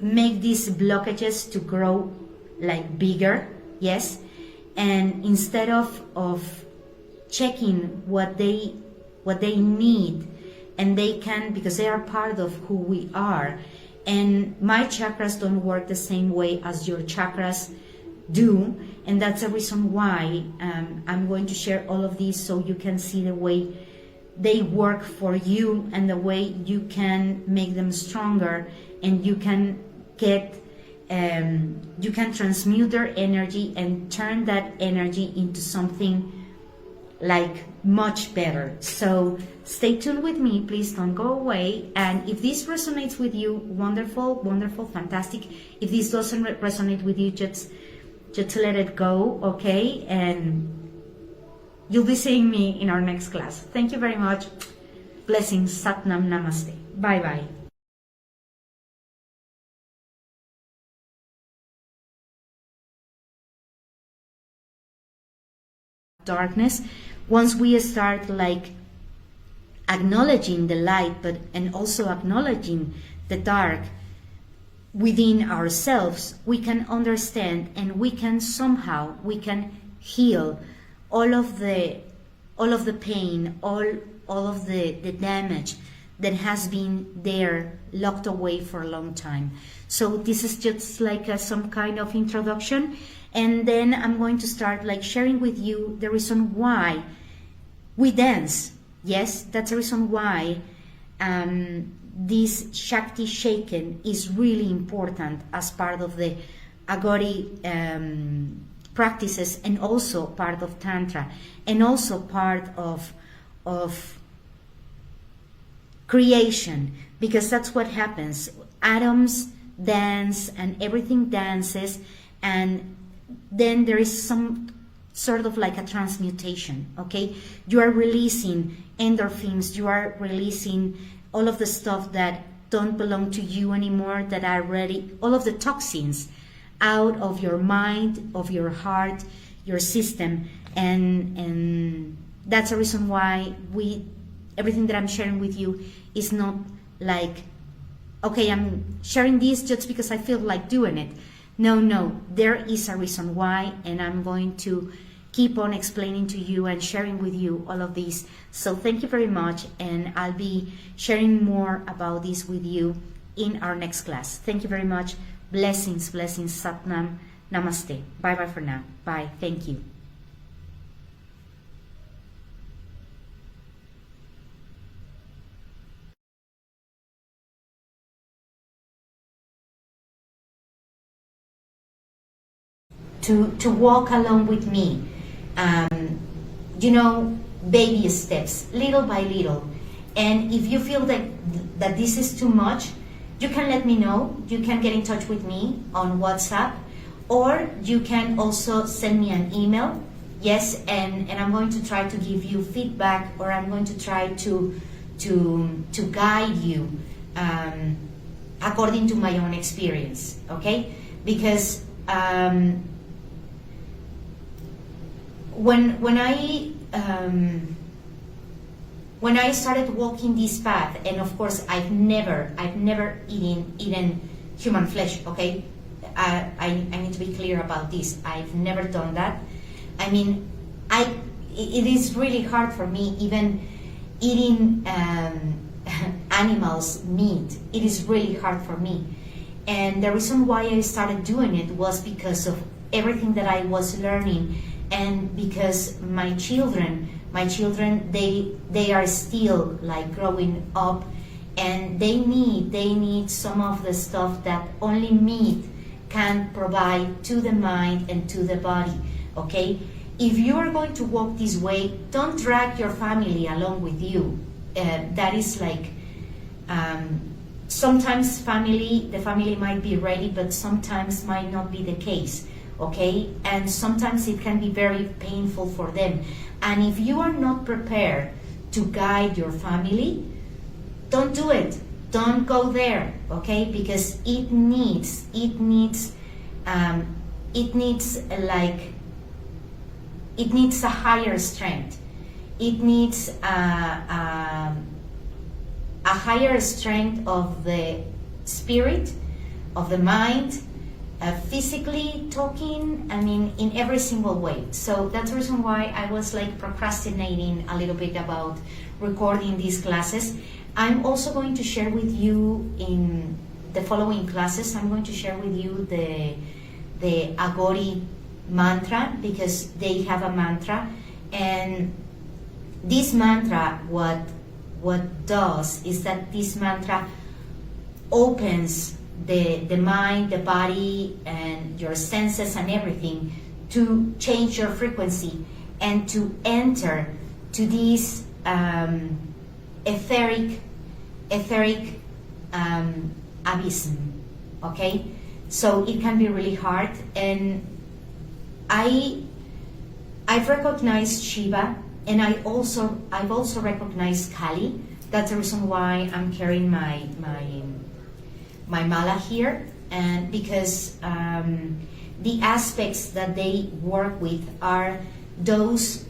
make these blockages to grow like bigger. Yes, and instead of checking what they need, and they can, because they are part of who we are. And my chakras don't work the same way as your chakras do, and that's the reason why I'm going to share all of these, so you can see the way they work for you and the way you can make them stronger, and you can get you can transmute their energy and turn that energy into something like much better. So stay tuned with me, please don't go away. And if this resonates with you, wonderful, fantastic. If this doesn't resonate with you, just let it go, okay? And you'll be seeing me in our next class. Thank you very much. Blessings. Satnam. Namaste. Bye bye. Darkness, once we start like acknowledging the light, and also acknowledging the dark within ourselves, we can understand, and we can heal all of the pain, all of the damage that has been there, locked away for a long time. So this is just like some kind of introduction, and then I'm going to start like sharing with you the reason why we dance. Yes, that's the reason why this Shakti shaken is really important as part of the Agori practices, and also part of Tantra, and also part of creation, because that's what happens. Atoms dance and everything dances, and then there is some sort of like a transmutation, okay? You are releasing endorphins, you are releasing all of the stuff that don't belong to you anymore, that are ready, all of the toxins out of your mind, of your heart, your system, and that's the reason why everything that I'm sharing with you is not like, okay, I'm sharing this just because I feel like doing it. No, there is a reason why, and I'm going to keep on explaining to you and sharing with you all of these. So thank you very much, and I'll be sharing more about this with you in our next class. Thank you very much. Blessings, Satnam, Namaste. Bye for now. Bye. Thank you. To walk along with me, baby steps, little by little. And if you feel that this is too much, you can let me know. You can get in touch with me on WhatsApp, or you can also send me an email. Yes, and I'm going to try to give you feedback, or I'm going to try to guide you according to my own experience, okay? Because when I started walking this path, and of course I've never eaten human flesh, okay? I need to be clear about this. I've never done that. I mean, it is really hard for me even eating animals' meat. It is really hard for me. And the reason why I started doing it was because of everything that I was learning, and because my children, they are still like growing up, and they need some of the stuff that only meat can provide to the mind and to the body, okay? If you are going to walk this way, don't drag your family along with you. That is like, sometimes the family might be ready, but sometimes might not be the case, okay? And sometimes it can be very painful for them. And if you are not prepared to guide your family, don't do it. Don't go there, okay? Because it needs a higher strength. It needs a higher strength of the spirit, of the mind, physically talking, I mean, in every single way. So that's the reason why I was like procrastinating a little bit about recording these classes. I'm also going to share with you in the following classes, I'm going to share with you the Agori mantra, because they have a mantra, and this mantra, what does is that this mantra opens the mind, the body, and your senses and everything to change your frequency and to enter to this etheric abyss. Okay, so it can be really hard, and I've recognized Shiva, and I've also recognized Kali. That's the reason why I'm carrying my mala here, and because the aspects that they work with are those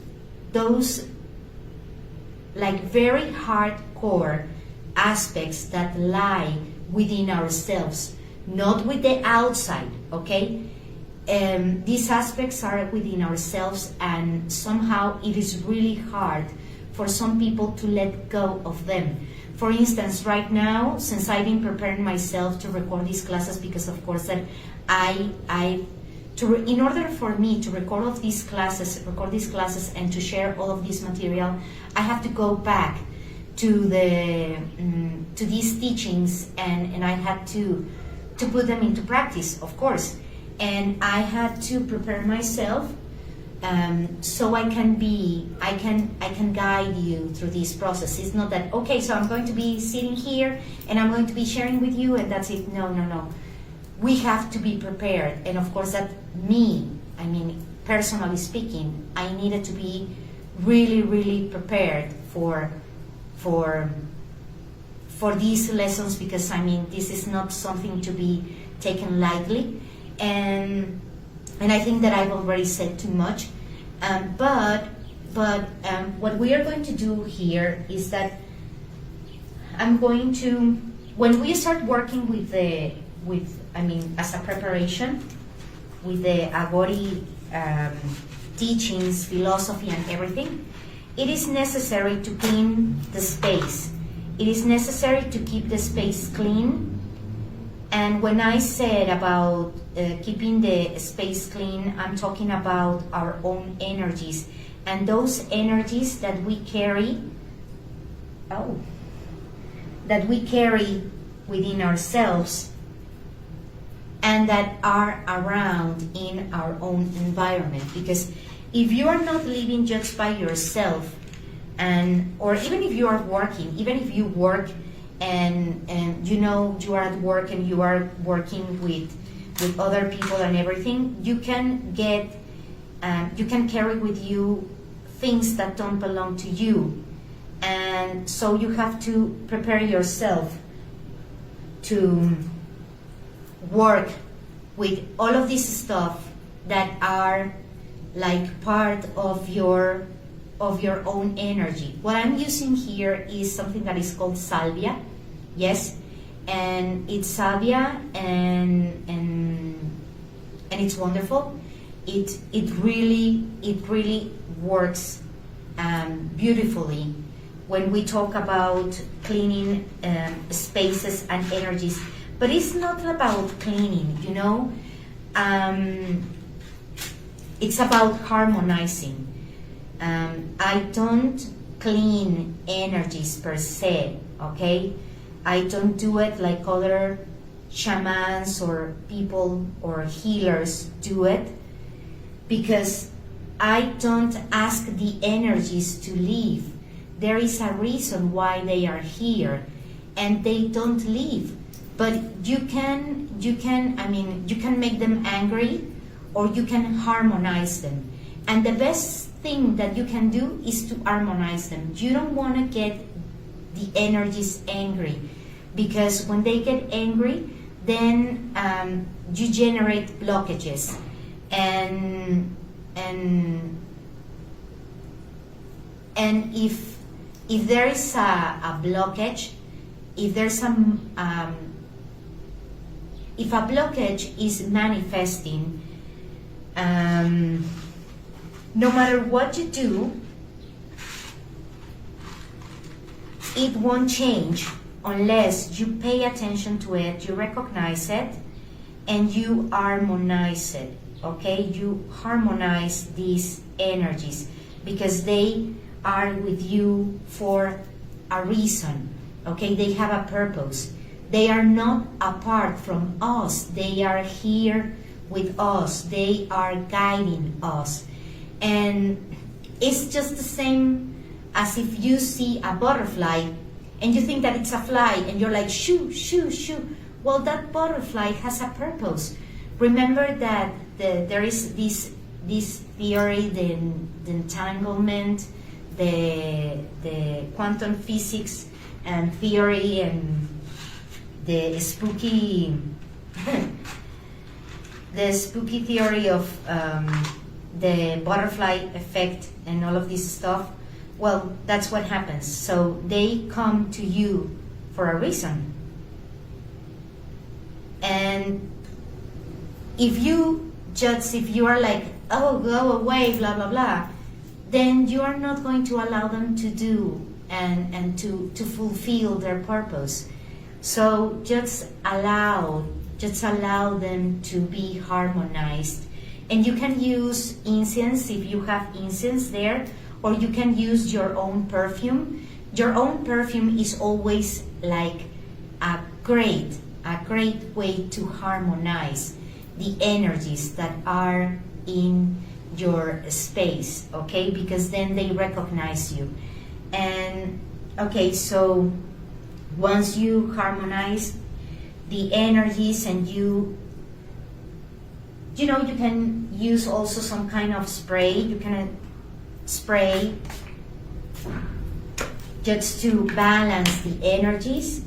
like very hardcore aspects that lie within ourselves, not with the outside, okay? These aspects are within ourselves, and somehow it is really hard for some people to let go of them. For instance, right now, since I've been preparing myself to record these classes, because of course that in order for me to record these classes and to share all of this material, I have to go back to these teachings, and I had to put them into practice, of course. And I had to prepare myself so I can guide you through this process. It's not that, okay, so I'm going to be sitting here and I'm going to be sharing with you and that's it. No. We have to be prepared. And of course personally speaking, I needed to be really, really prepared for these lessons, because this is not something to be taken lightly. And I think that I've already said too much, but what we are going to do here is that I'm going to, when we start working as a preparation with the Agori teachings, philosophy, and everything, it is necessary to clean the space. It is necessary to keep the space clean. And when I said about keeping the space clean, I'm talking about our own energies, and those energies that we carry within ourselves and that are around in our own environment. Because if you are not living just by yourself, or even if you are working, even if you work and you are at work and you are working with other people and everything, you can carry with you things that don't belong to you, and so you have to prepare yourself to work with all of this stuff that are like part of your own energy. What I'm using here is something that is called salvia, yes, and it's salvia, and it's wonderful. It really works beautifully when we talk about cleaning spaces and energies. But it's not about cleaning, it's about harmonizing. I don't clean energies per se, okay? I don't do it like other shamans or people or healers do it, because I don't ask the energies to leave. There is a reason why they are here, and they don't leave. But you can make them angry, or you can harmonize them. And the best thing that you can do is to harmonize them. You don't want to get the energies angry, because when they get angry, then you generate blockages, and if there is a blockage, if a blockage is manifesting, no matter what you do, it won't change unless you pay attention to it, you recognize it, and you harmonize it, okay? You harmonize these energies because they are with you for a reason, okay? They have a purpose. They are not apart from us. They are here with us. They are guiding us. And it's just the same as if you see a butterfly and you think that it's a fly and you're like, shoo, shoo, shoo. Well, that butterfly has a purpose. Remember that there is this theory, the entanglement, the quantum physics and theory, and the spooky theory of the butterfly effect and all of this stuff. Well, that's what happens. So they come to you for a reason. And if you are like, oh, go away, blah, blah, blah, then you are not going to allow them to do and to fulfill their purpose. So just allow them to be harmonized. And you can use incense if you have incense there, or you can use your own perfume. Your own perfume is always like a great way to harmonize the energies that are in your space, okay? Because then they recognize you. And okay, so once you harmonize the energies, and you can use also some kind of spray. You can spray just to balance the energies,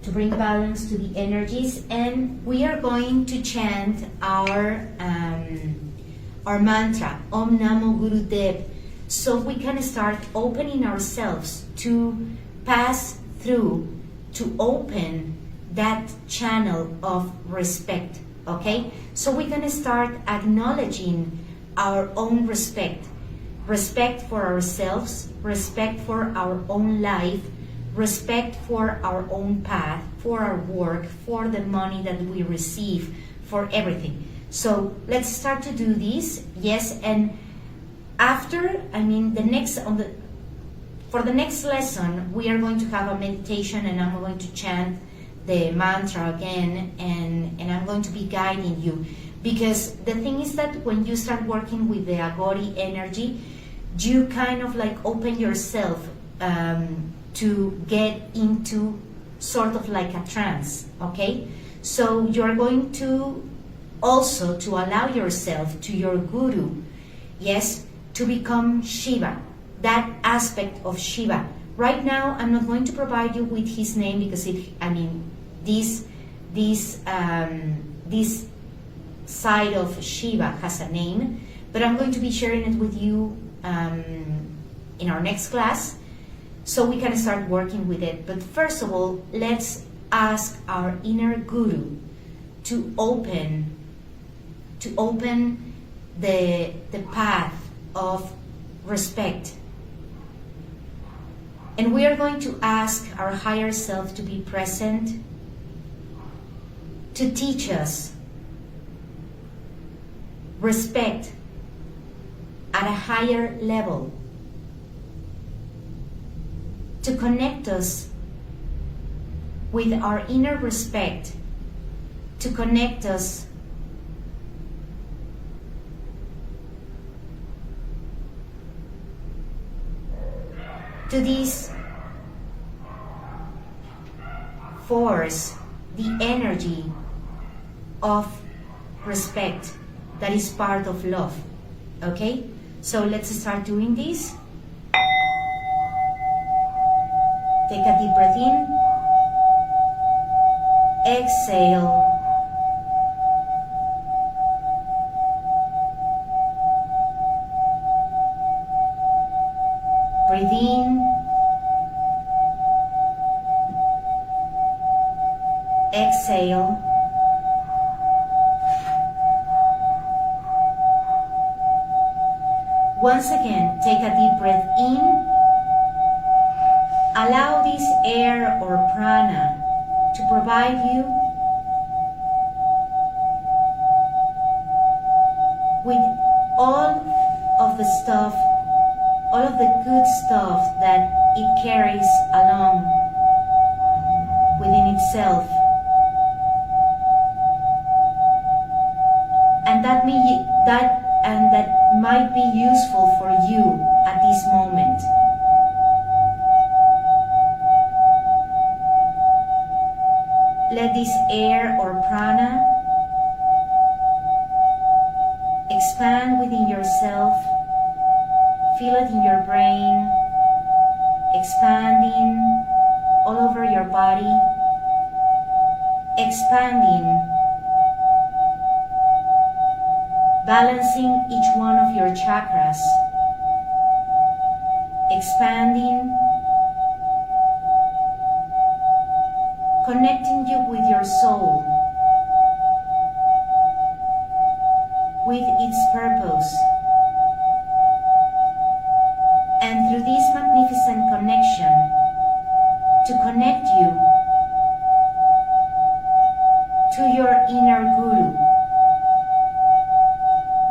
to bring balance to the energies. And we are going to chant our mantra, Om Namo Guru Dev, so we can start opening ourselves to pass through, to open that channel of respect, okay? So we're going to start acknowledging our own respect for ourselves, respect for our own life, respect for our own path, for our work, for the money that we receive, for everything. So let's start to do this, yes, and after, for the next lesson, we are going to have a meditation, and I'm going to chant the mantra again, and I'm going to be guiding you, because the thing is that when you start working with the Agori energy, you kind of like open yourself to get into sort of like a trance, okay? So you're going to also to allow yourself to your guru, yes, to become Shiva, that aspect of Shiva. Right now, I'm not going to provide you with his name because this side of Shiva has a name, but I'm going to be sharing it with you in our next class, so we can start working with it. But first of all, let's ask our inner guru to open the path of respect. And we are going to ask our higher self to be present, to teach us respect at a higher level, to connect us with our inner respect, to connect us to this force, the energy of respect, that is part of love. Okay? So let's start doing this. Take a deep breath in. Exhale. Breathe in. Exhale. Once again, take a deep breath in. Allow this air or prana to provide you with all of the stuff, all of the good stuff that it carries along within itself. And that might be useful for you at this moment. Let this air or prana expand within yourself. Feel it in your brain, expanding all over your body, expanding, balancing each one of your chakras, expanding, connecting you with your soul, with its purpose. And through this magnificent connection, to connect you to your inner guru.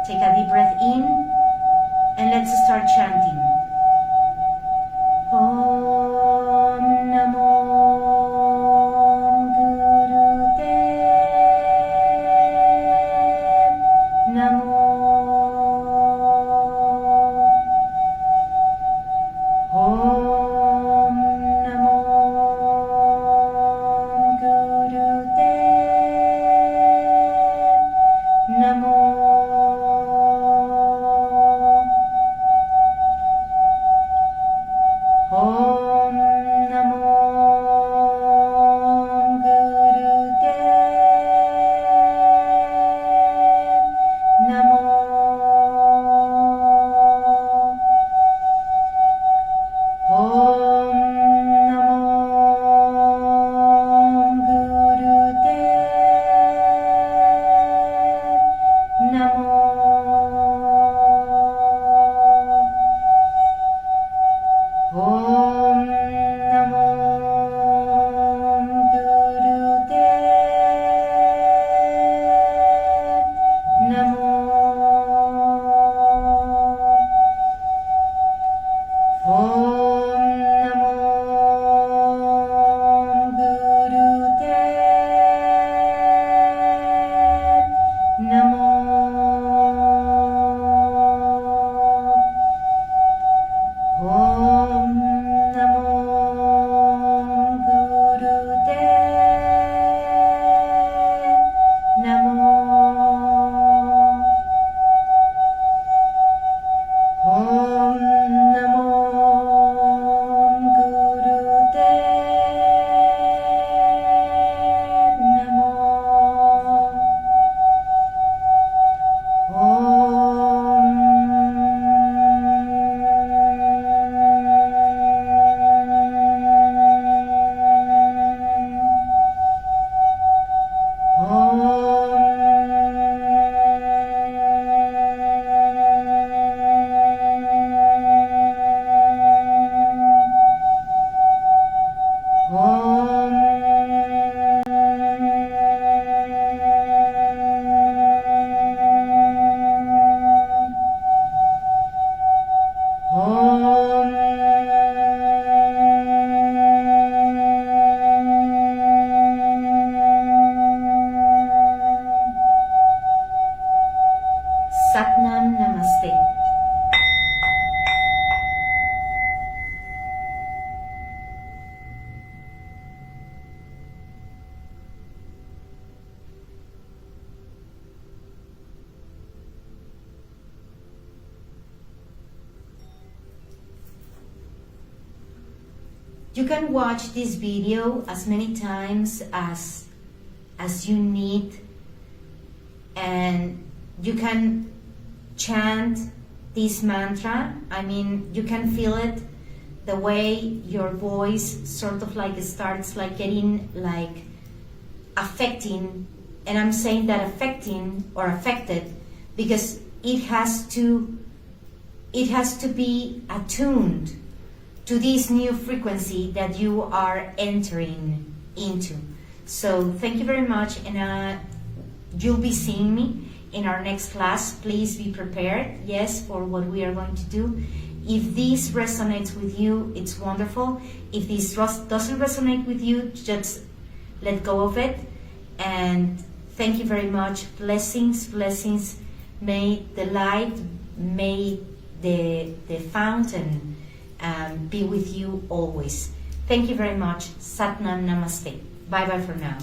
Take a deep breath in and let's start chanting. Om Namo Gurudev Namo. Om Namo Gurudev Namo. Om Namo Gurudev Namo. Om Namo Gurudev Namo. Om Namo Gurudev Namo. Om Namo Gurudev Namo. Om Namo Gurudev Namo. Om Namo Gurudev Namo. Satnam Namaste. You can watch this video as many times as you need, and you can chant this mantra. I mean, you can feel it, the way your voice sort of like starts like getting like affecting, and I'm saying that affecting or affected because it has to be attuned to this new frequency that you are entering into. So thank you very much, and you'll be seeing me in our next class. Please be prepared, yes, for what we are going to do. If this resonates with you, it's wonderful. If this doesn't resonate with you, just let go of it. And thank you very much. Blessings, blessings. May the light, may the fountain be with you always. Thank you very much. Satnam Namaste. Bye bye for now.